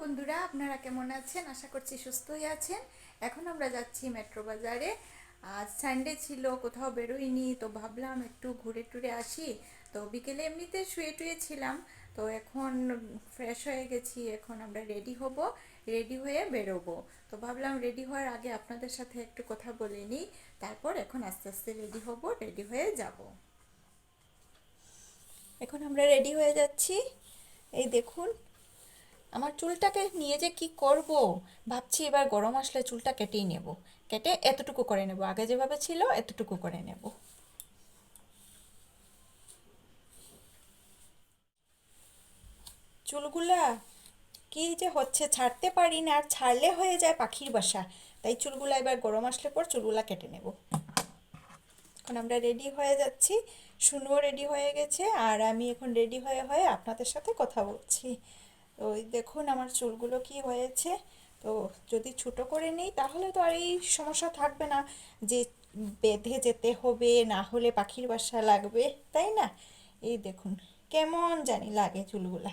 বন্ধুরা, আপনারা কেমন আছেন? আশা করছি সুস্থই আছেন। এখন আমরা যাচ্ছি মেট্রো বাজারে। আজ সানডে ছিল, কোথাও বেরোইনি, তো ভাবলাম একটু ঘুরে টুরে আসি। তো বিকেলে এমনিতে শুয়ে টুয়ে ছিলাম, তো এখন ফ্রেশ হয়ে গেছি। এখন আমরা রেডি হব, রেডি হয়ে বেরোবো। তো ভাবলাম রেডি হওয়ার আগে আপনাদের সাথে একটু কথা বলে নিই, তারপর এখন আস্তে আস্তে রেডি হব, রেডি হয়ে যাব। এখন আমরা রেডি হয়ে যাচ্ছি। এই দেখুন, আমার চুলটাকে নিয়ে যে কি করব ভাবছি। এবার গরম আসলে চুলটা কেটেই নেব, কেটে এতটুকু করে নেব, আগে যেভাবে ছিল এতটুকু করে নেব। চুলগুলা কি যে হচ্ছে, ছাড়তে পারি না, আর ছাড়লে হয়ে যায় পাখির বাসা। তাই চুলগুলা এবার গরম আসলে পর চুলগুলা কেটে নেব। এখন আমরা রেডি হয়ে যাচ্ছি, শুনুও রেডি হয়ে গেছে, আর আমি এখন রেডি হয়ে হয়ে আপনাদের সাথে কথা বলছি। তো ওই দেখুন আমার চুলগুলো কি হয়েছে। তো যদি ছোটো করে নিই তাহলে তো আর এই সমস্যা থাকবে না যে বেঁধে যেতে হবে, না হলে পাখির বাসা লাগবে, তাই না? এই দেখুন কেমন জানি লাগে চুলগুলা,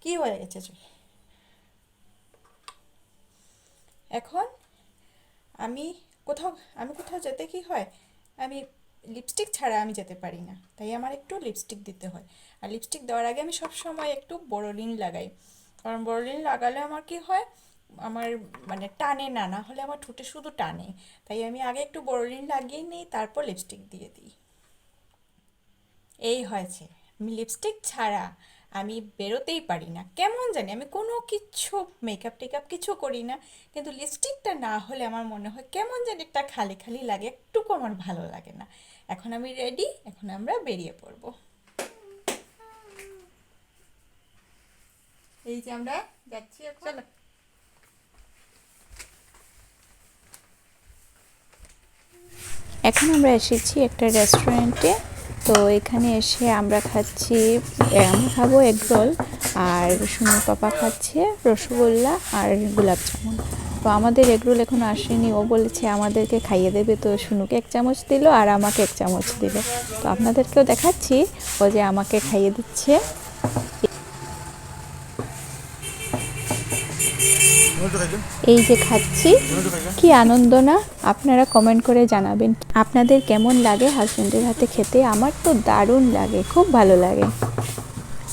কি হয়ে গেছে চুল। এখন আমি কোথাও আমি কোথাও যেতে কি হয়, আমি লিপস্টিক ছাড়া আমি যেতে পারি না, তাই আমার একটু লিপস্টিক দিতে হয়। আর লিপস্টিক দেওয়ার আগে আমি সব সময় একটু বোরোলিন লাগাই, কারণ বোরোলিন লাগালে আমার কি হয়, আমার মানে টানে না, না হলে আমার ঠোঁটে শুধু টানে। তাই আমি আগে একটু বোরোলিন লাগিয়ে নিই, তারপর লিপস্টিক দিয়ে দিই। এই হয়েছে, আমি লিপস্টিক ছাড়া আমি বেরোতেই পারি না, কেমন জানি, আমি কোনো কিচ্ছু মেকআপ টেকআপ কিছু করি না, কিন্তু লিপস্টিকটা না হলে আমার মনে হয় কেমন জানি একটা খালি খালি লাগে, একটুকু আমার ভালো লাগে না। এখন আমি রেডি, এখন আমরা বেরিয়ে পড়ব। এই যে আমরা যাচ্ছি এখন, চলো। এখন আমরা এসেছি একটা রেস্টুরেন্টে। তো এখানে এসে আমরা খাচ্ছি, আমরা খাবো এগ রোল, আর সুমু পাপা খাচ্ছে রসগোল্লা আর গোলাপ জামুন। তো আমাদের এগ রোল এখন আসেনি, ও বলেছে আমাদেরকে খাইয়ে দেবে, তো সুনুকে 1 চামচ দিল আর আমাকে 1 চামচ দিল। তো আপনাদেরকেও দেখাচ্ছি, ও যে আমাকে খাইয়ে দিচ্ছে। এই যে খাচ্ছি, কি আনন্দ না! আপনারা কমেন্ট করে জানাবেন আপনাদের কেমন লাগে হাজবেন্ডের হাতে খেতে। আমার তো দারুণ লাগে, খুব ভালো লাগে।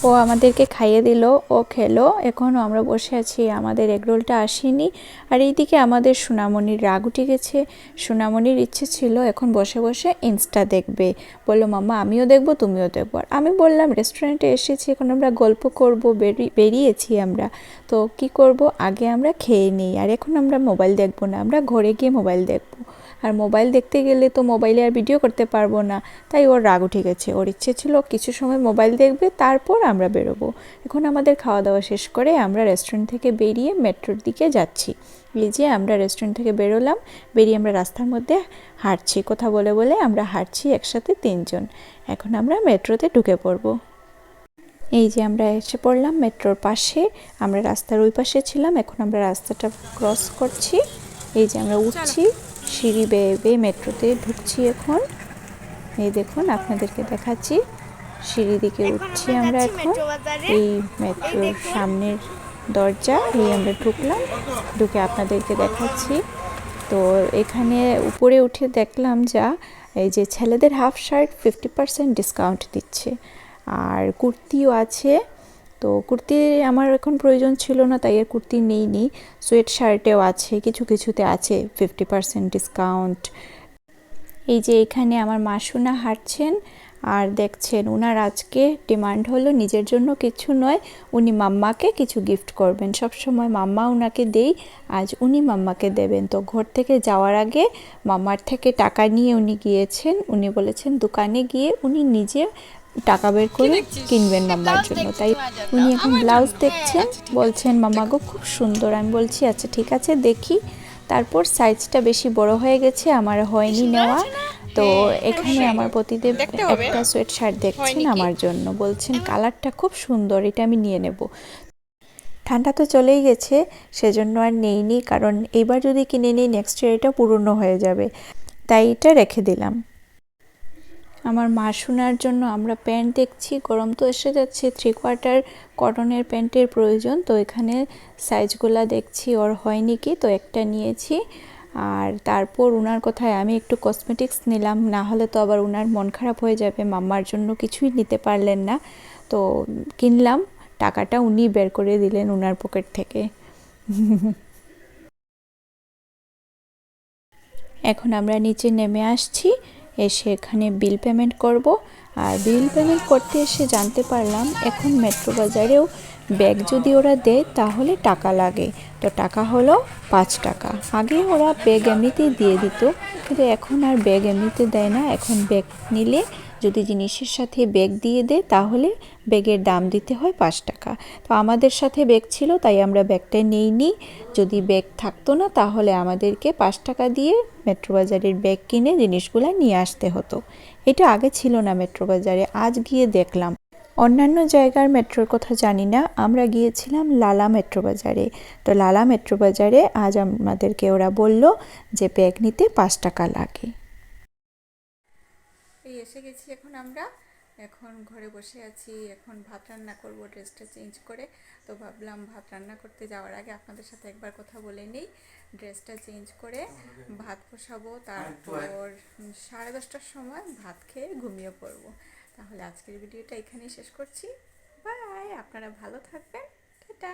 ও আমাদেরকে খাইয়ে দিল, ও খেলো, এখনও আমরা বসে আছি, আমাদের এগরোলটা আসেনি। আর এইদিকে আমাদের সোনামণির রাগ উঠে গেছে। সোনামণির ইচ্ছে ছিল এখন বসে বসে ইনস্টা দেখবে, বললো মাম্মা আমিও দেখবো তুমিও দেখবো। আর আমি বললাম রেস্টুরেন্টে এসেছি, এখন আমরা গল্প করব, বেরিয়েছি আমরা, তো কি করব, আগে আমরা খেয়ে নিই, আর এখন আমরা মোবাইল দেখবো না, আমরা ঘরে গিয়ে মোবাইল দেখবো। আর মোবাইল দেখতে গেলে তো মোবাইলে আর ভিডিও করতে পারবো না, তাই ওর রাগ উঠে গেছে। ওর ইচ্ছে ছিল কিছু সময় মোবাইল দেখবে, তারপর আমরা বেরোবো। এখন আমাদের খাওয়া দাওয়া শেষ করে আমরা রেস্টুরেন্ট থেকে বেরিয়ে মেট্রোর দিকে যাচ্ছি। এই যে আমরা রেস্টুরেন্ট থেকে বেরোলাম, বেরিয়ে আমরা রাস্তার মধ্যে হাঁটছি, কথা বলে বলে আমরা হাঁটছি একসাথে 3 জন। এখন আমরা মেট্রোতে ঢুকে পড়বো। এই যে আমরা এসে পড়লাম মেট্রোর পাশে, আমরা রাস্তার ওই পাশে ছিলাম, এখন আমরা রাস্তাটা ক্রস করছি। এই যে আমরা উঠছি, সিঁড়ি বেয়ে বেয়ে মেট্রোতে ঢুকছি এখন। এই দেখুন আপনাদেরকে দেখাচ্ছি, সিঁড়ি দিকে উঠছি আমরা এখন। এই মেট্রোর সামনের দরজা, এই আমরা ঢুকলাম, ঢুকে আপনাদেরকে দেখাচ্ছি। তো এখানে উপরে উঠে দেখলাম যা, এই যে ছেলেদের হাফ শার্ট 50% ডিসকাউন্ট দিচ্ছে, আর কুর্তিও আছে। তো কুর্তি আমার এখন প্রয়োজন ছিল না, তাই আর কুর্তি নেইনি। সোয়েট শার্টেও আছে, কিছু কিছুতে আছে 50% ডিসকাউন্ট। এই যে এখানে আমার মাসুনা হাঁটছেন আর দেখছেন, উনার আজকে ডিমান্ড হলো নিজের জন্য কিছু নয়, উনি মাম্মাকে কিছু গিফট করবেন। সব সময় মাম্মা উনাকে দেই, আজ উনি মাম্মাকে দেবেন। তো ঘর থেকে যাওয়ার আগে মাম্মার থেকে টাকা নিয়ে উনি গিয়েছেন, উনি বলেছেন দোকানে গিয়ে উনি নিজে টাকা বের করে কিনবেন মাম্মার জন্য। তাই উনি এখন ব্লাউজ দেখছেন, বলছেন মাম্মা গো খুব সুন্দর। আমি বলছি আচ্ছা ঠিক আছে দেখি। তারপর সাইজটা বেশি বড় হয়ে গেছে, আমার হয়নি নেওয়া। তো এখানে আমার পতিদেব একটা সোয়েট শার্ট দেখছেন আমার জন্য, বলছেন কালারটা খুব সুন্দর, এটা আমি নিয়ে নেব। ঠান্ডা তো চলেই গেছে, সেজন্য আর নেইনি, কারণ এবার যদি কিনে নিই নেক্সট ইয়ার এটা পুরনো হয়ে যাবে, তাই এটা রেখে দিলাম। আমার মা শোনার জন্য আমরা প্যান্ট দেখছি, গরম তো এসে যাচ্ছে, 3/4 কটনের প্যান্টের প্রয়োজন। তো এখানে সাইজগুলা দেখছি ওর হয়নি কি, তো একটা নিয়েছি। আর তারপর উনার কথায় আমি একটু কসমেটিক্স নিলাম, না হলে তো আবার উনার মন খারাপ হয়ে যাবে, মাম্মার জন্য কিছুই নিতে পারলেন না। তো কিনলাম, টাকাটা উনি বের করে দিলেন উনার পকেট থেকে। এখন আমরা নিচে নেমে আসছি, এসে এখানে বিল পেমেন্ট করব। আর বিল পেমেন্ট করতে এসে জানতে পারলাম এখন মেট্রো বাজারেও ব্যাগ যদি ওরা দেয় তাহলে টাকা লাগে। তো টাকা হলো 5 টাকা। আগে ওরা ব্যাগ এমনিতেই দিয়ে দিত, কিন্তু এখন আর ব্যাগ এমনিতে দেয় না। এখন ব্যাগ নিলে যদি জিনিসের সাথে ব্যাগ দিয়ে দেয় তাহলে ব্যাগের দাম দিতে হয় 5 টাকা। তো আমাদের সাথে ব্যাগ ছিল তাই আমরা ব্যাগটা নিইনি। যদি ব্যাগ থাকতো না তাহলে আমাদেরকে 5 টাকা দিয়ে মেট্রো বাজারের ব্যাগ কিনে জিনিসগুলো নিয়ে আসতে হতো। এটা আগে ছিল না মেট্রো বাজারে, আজ গিয়ে দেখলাম। অন্যান্য জায়গার মেট্রোর কথা জানি না, আমরা গিয়েছিলাম লালা মেট্রো বাজারে। তো লালা মেট্রো বাজারে আজ আমাদেরকে ওরা বলল যে ব্যাগ নিতে 5 টাকা লাগে। এই এসে গেছি এখন আমরা, এখন ঘরে বসে আছি। এখন ভাত রান্না করব ড্রেসটা চেঞ্জ করে। তো ভাবলাম ভাত রান্না করতে যাওয়ার আগে আপনাদের সাথে একবার কথা বলে নিই। ড্রেসটা চেঞ্জ করে ভাত বসাবো, তারপর 10:30টার সময় ভাত খেয়ে ঘুমিয়ে পড়বো। তাহলে আজকের ভিডিওটা এখানেই শেষ করছি। বাই, আপনারা ভালো থাকবেন, টাটা।